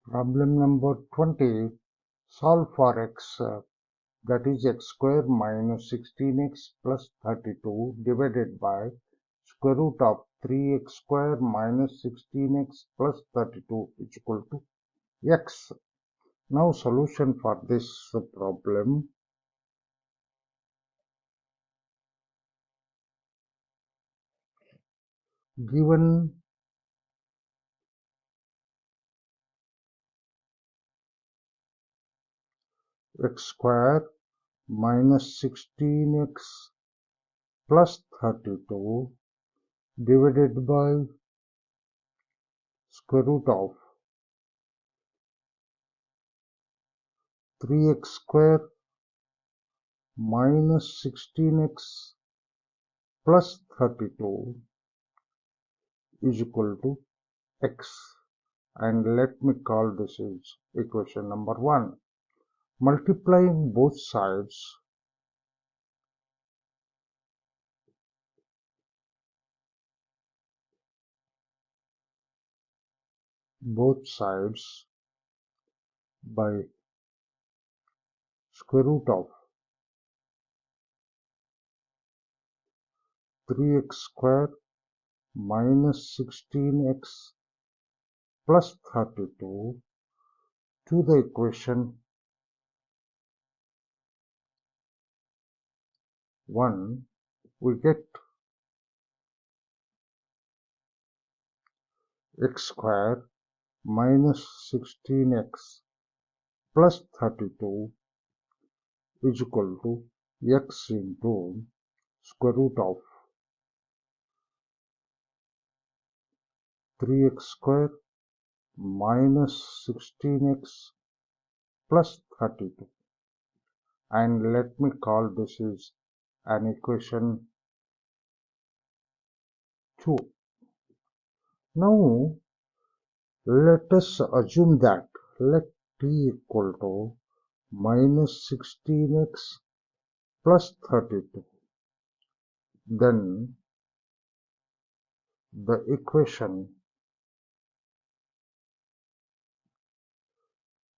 Problem number 20. Solve for x, that is x square minus 16x plus 32 divided by square root of 3x square minus 16x plus 32 is equal to x. Now solution for this problem. Given x square minus 16x plus 32 divided by square root of 3x square minus 16x plus 32 is equal to x, and let me call this is equation number 1. Multiplying both sides by square root of 3x square minus 16x plus 32 to the equation 1, we get x square minus 16x plus 32 is equal to x into square root of 3x square minus 16x plus 32, and let me call this is an equation 2. Now let us assume that let t equal to minus 16x plus 32. Then the equation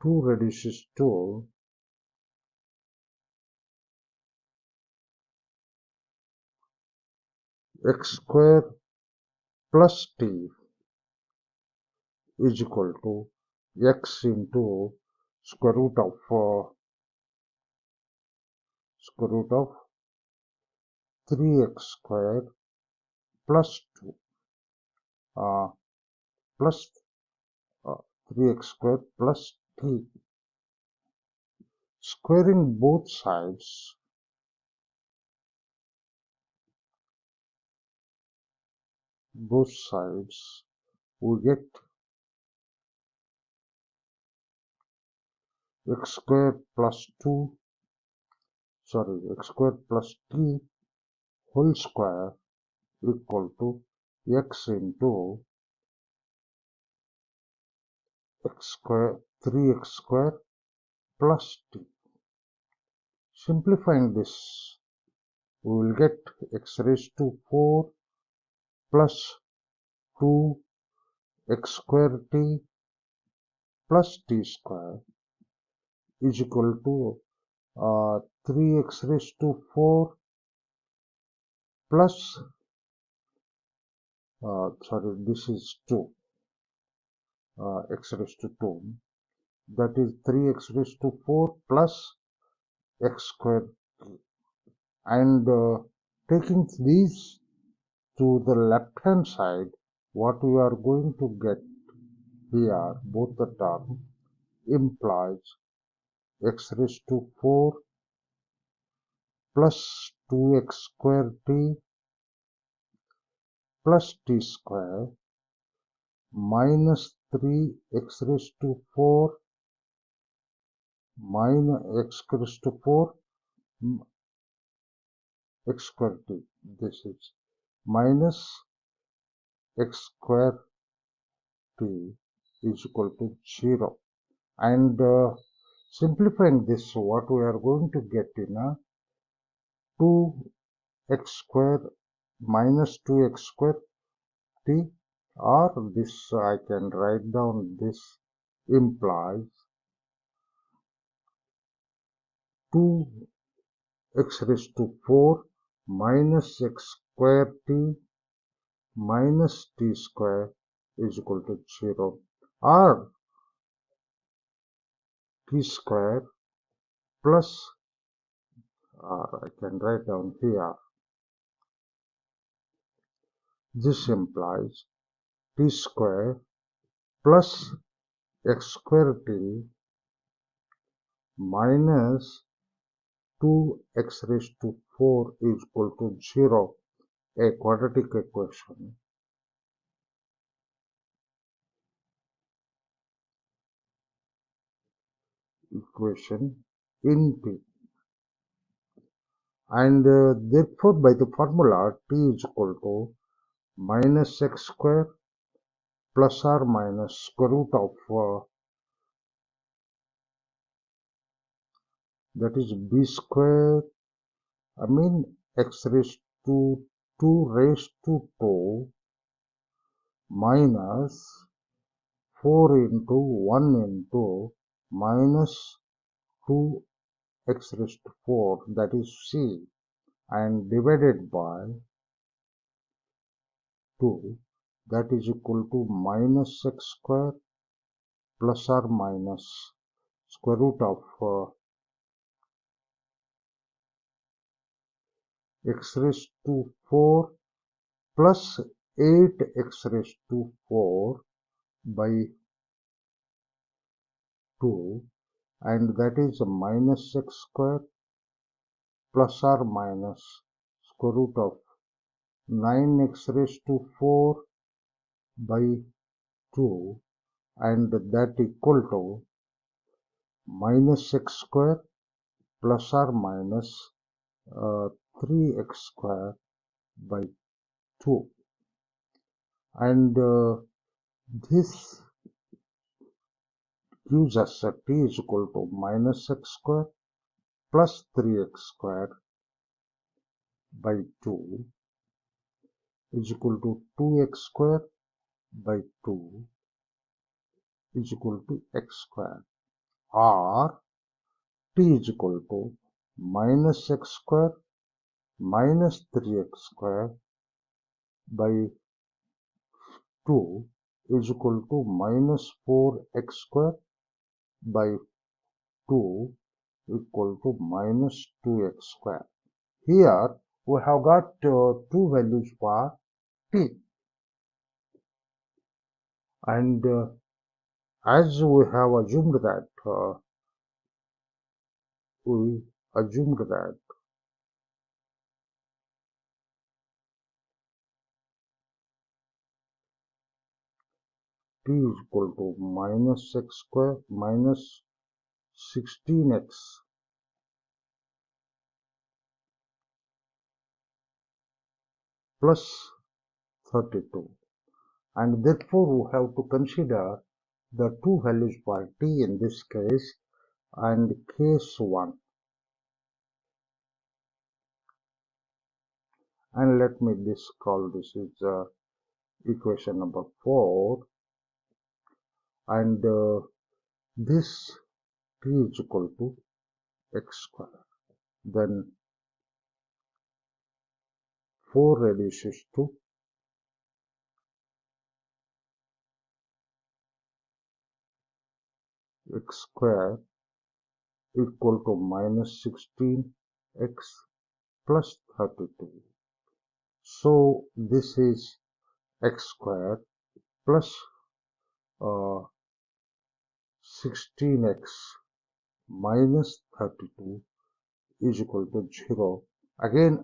2 reduces to x square plus t is equal to x into square root of 3x square plus 2 plus 3x square plus t. Squaring both sides, we get x square plus t whole square equal to x into 3x square plus t. Simplifying this, we will get x raised to 4 plus 2 x square t plus t square is equal to 3x raised to 4 plus, this is 2, x raised to 2, that is 3x raised to 4 plus x square t. And taking these to the left hand side, what we are going to get here, both the term implies x raised to 4 plus 2x square t plus t square minus 3x raised to 4 minus x raised to 4 x square t. This is minus x square t is equal to 0. And simplifying this, what we are going to get in a 2x square minus 2x square t, or this I can write down this implies 2x raised to 4 minus x square t minus t square is equal to 0, or t square plus, I can write down here, this implies t square plus x square t minus 2x raised to 4 is equal to 0, a quadratic equation in T. And therefore, by the formula, T is equal to minus x square plus or minus square root of, that is b square, x raised to 2 raised to 2 minus 4 into 1 into minus 2x raised to 4, that is c, and divided by 2, that is equal to minus x square plus or minus square root of x raised to 4 plus 8x raised to 4 by 2, and that is minus x square plus or minus square root of 9x raised to 4 by 2, and that equal to minus x square plus or minus 3x square by 2, and this gives us a t is equal to minus x square plus 3x square by 2 is equal to 2x square by 2 is equal to x square, or t is equal to minus x square minus 3x square by 2 is equal to minus 4x square by 2 equal to minus 2x square. Here we have got two values for t, and as we have assumed that t is equal to minus x square minus 16x plus 32, and therefore we have to consider the two values for t in this case and case 1. And let me call this is equation number 4, and this t is equal to x square. Then 4 reduces to x square equal to minus 16x plus 32. So this is x square plus 16x minus 32 is equal to 0. Again,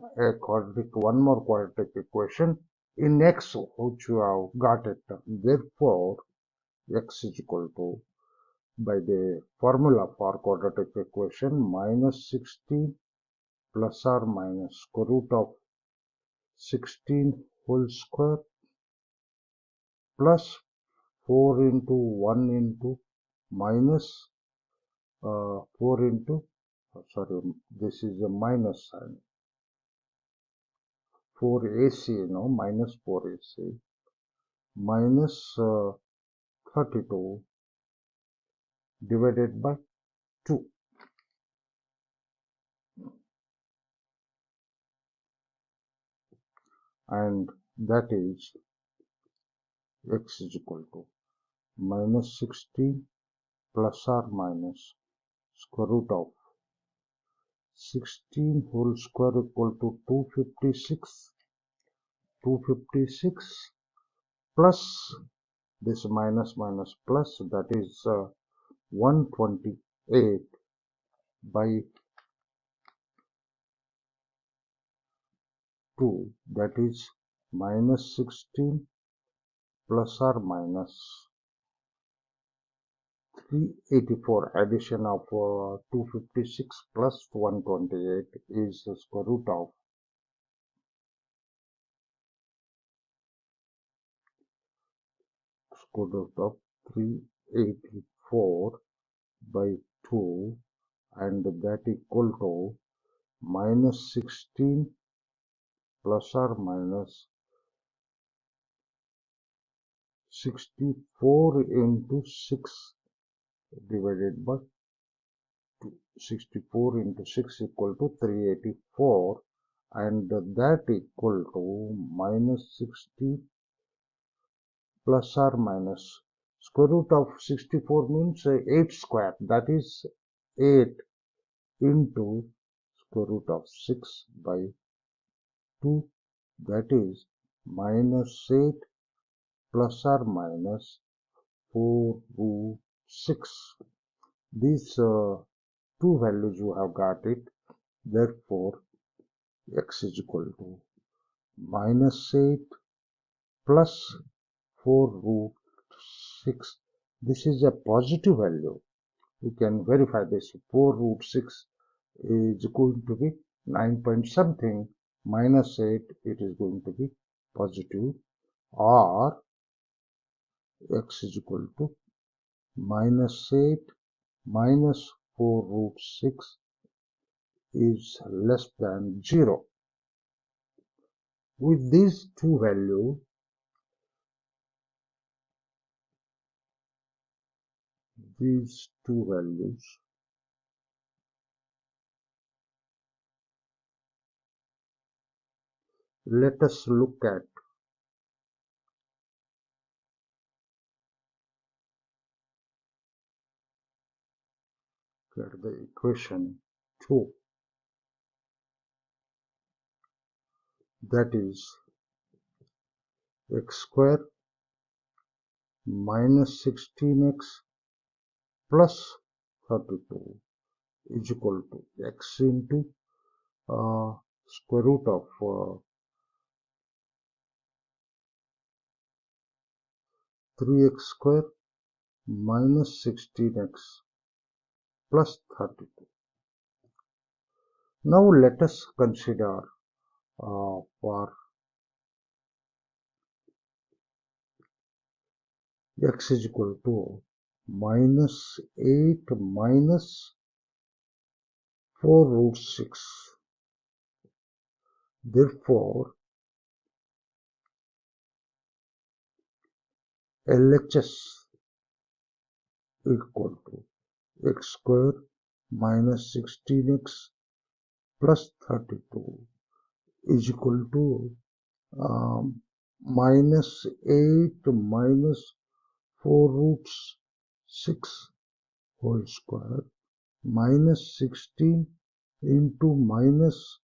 one more quadratic equation in x, which you have got it. Therefore, x is equal to, by the formula for quadratic equation, minus 16 plus or minus square root of 16 whole square plus 4 into 1 into minus 4 into, this is a minus sign, 4ac, minus 4ac, minus 32 divided by 2. And that is x is equal to minus 16 plus or minus square root of 16 whole square equal to 256. 256 plus this minus plus, that is 128 by 2, that is minus 16 plus or minus 384. Addition of 256 plus 128 is the square root of 384 by 2, and that equal to minus 16 plus or minus 64 into 6 divided by 2. 64 into 6 equal to 384, and that equal to minus 60 plus or minus square root of 64 means 8 square, that is 8 into square root of 6 by 2, that is minus 8 plus or minus 4 root 6. These two values you have got it. Therefore, x is equal to minus 8 plus 4 root 6. This is a positive value. You can verify this. 4 root 6 is going to be 9 point something. Minus 8, it is going to be positive, or x is equal to minus 8 minus 4 root 6 is less than 0. With these two values, let us look at the equation 2, that is x square minus 16x plus 32 is equal to x into square root of 3x square minus 16x plus 32. Now let us consider for x is equal to minus 8 minus 4 root 6. Therefore, LHS equal to x square minus 16x plus 32 is equal to minus 8 minus 4 roots 6 whole square minus 16 into minus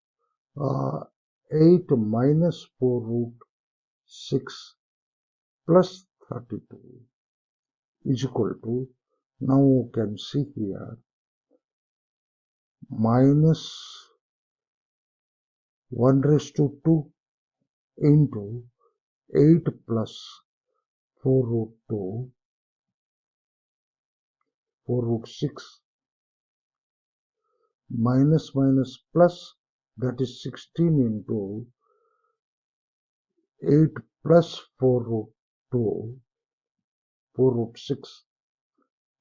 8 minus 4 root 6 plus 32 is equal to, now you can see here, minus 1 raised to 2 into 8 plus 4 root 2, 4 root 6, minus plus, that is 16 into 8 plus 4 root 2, 4 root 6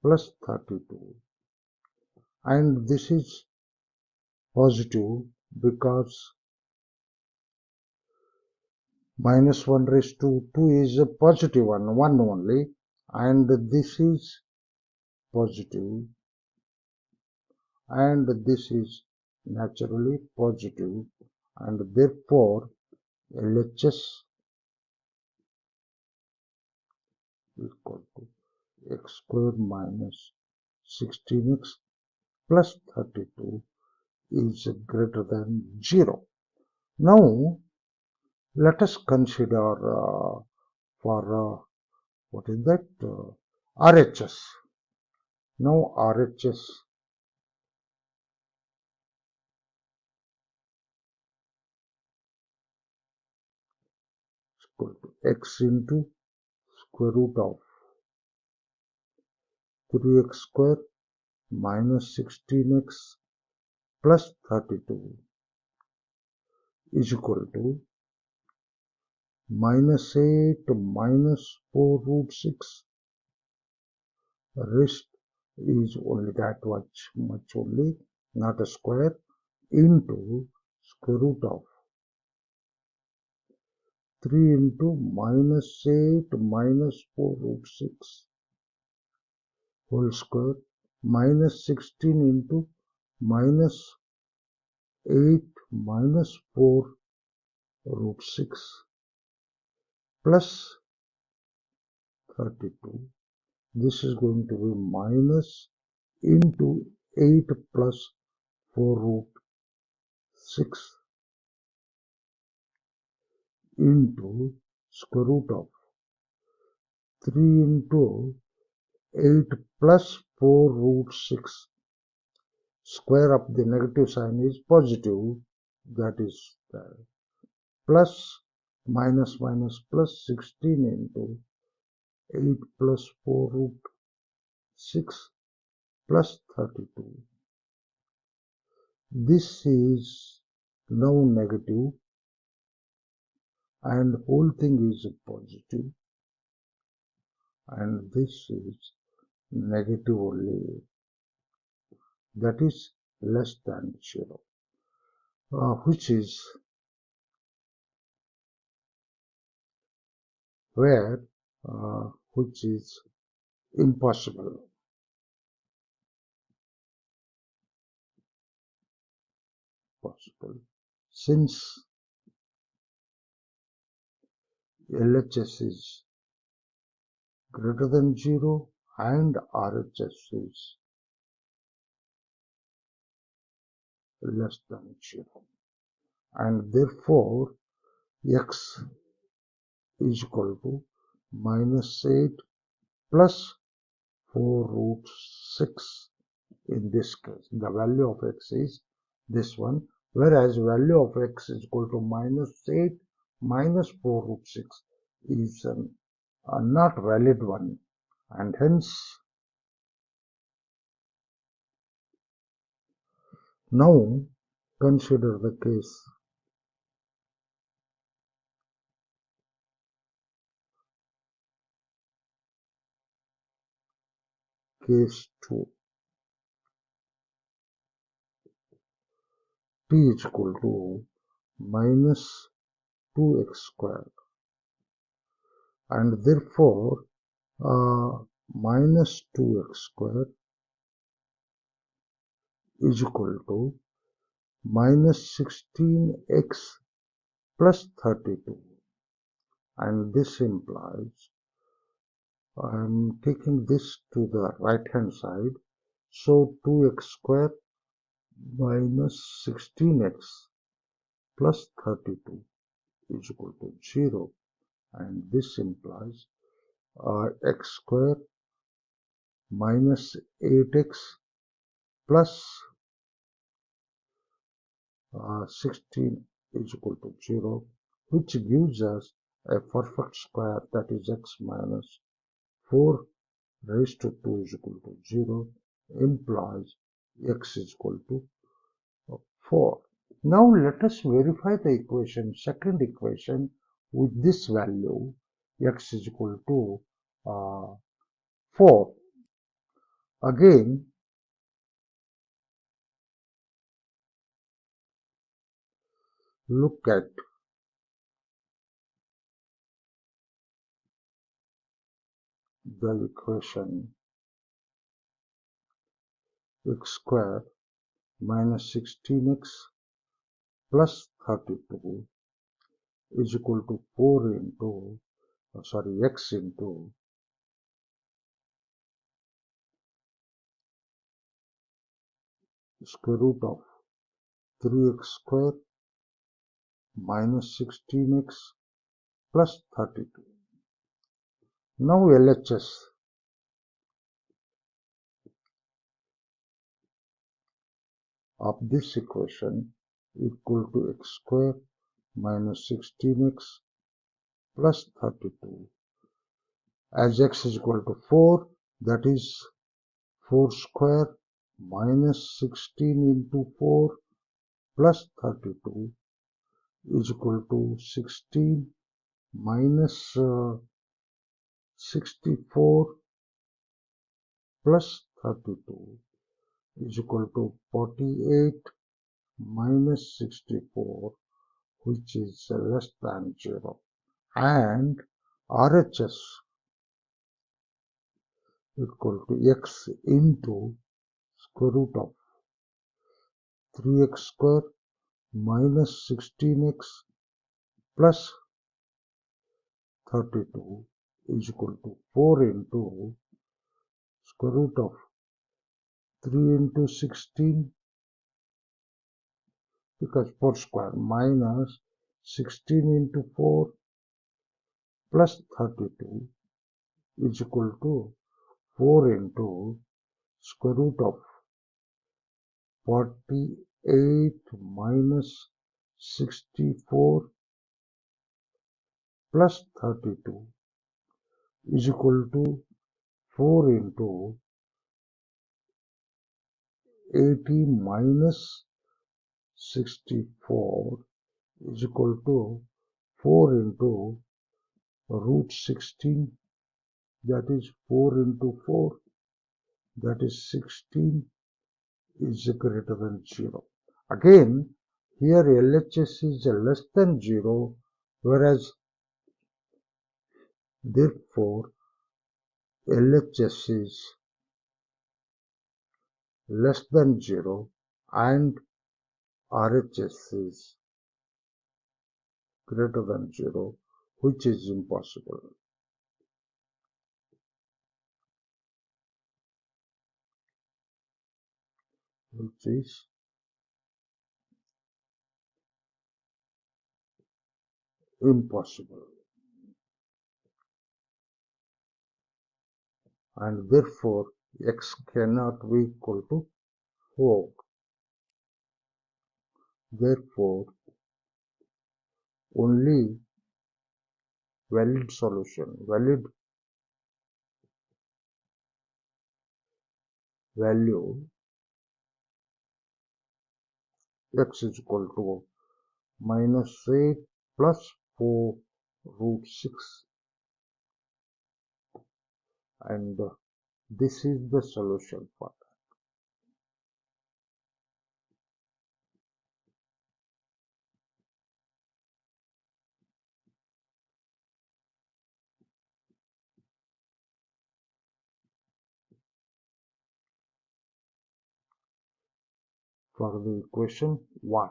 plus 32. And this is positive because minus 1 raised to 2 is a positive one only, and this is positive, and this is naturally positive, and therefore LHS equal to x squared minus 16x plus 32 is greater than 0. Now let us consider for what is that RHS. Now RHS is equal to x into square root of 3x square minus 16x plus 32 is equal to minus 8 minus 4 root 6. Rest is only that much only, not a square, into square root of 3 into minus 8 minus 4 root 6 whole square minus 16 into minus 8 minus 4 root 6 plus 32. This is going to be minus into 8 plus 4 root 6 into square root of 3 into 8 plus 4 root 6. Square of the negative sign is positive, that is plus minus minus plus 16 into 8 plus 4 root 6 plus 32. This is now negative and whole thing is positive, and this is negative only, that is less than 0, which is where which is impossible. Since LHS is greater than 0 and RHS is less than 0, and therefore x is equal to minus 8 plus 4 root 6. In this case, the value of x is this one, whereas value of x is equal to minus 8 minus 4 root 6 is a not valid one, and hence now consider the case 2. T is equal to minus 2x squared, and therefore minus 2x squared is equal to minus 16x plus 32, and this implies I am taking this to the right hand side, so 2x squared minus 16x plus 32 is equal to 0, and this implies x squared minus 8x plus 16 is equal to 0, which gives us a perfect square, that is x minus 4 raised to 2 is equal to 0, implies x is equal to 4. Now let us verify the equation, second equation, with this value x is equal to 4. Again, look at the equation x square minus 16x plus 32 is equal to 4 into, x into square root of 3x square minus 16x plus 32. Now LHS of this equation equal to x square minus 16x plus 32. As x is equal to 4, that is 4 square minus 16 into 4 plus 32 is equal to 16 minus 64 plus 32 is equal to 48 minus 64, which is less than 0. And RHS equal to x into square root of 3x square minus 16x plus 32 is equal to 4 into square root of 3 into 16, because 4 square minus 16 into 4 plus 32 is equal to 4 into square root of 48 minus 64 plus 32 is equal to 4 into 80 minus 64 is equal to 4 into root 16, that is 4 into 4, that is 16, is greater than 0. Again, here LHS is less than 0, whereas therefore LHS is less than 0 and RHS is greater than 0, which is impossible. Which is impossible. And therefore x cannot be equal to 4. Therefore, only valid solution, valid value x is equal to minus 8 plus 4 root 6, and this is the solution for that. For the equation 1.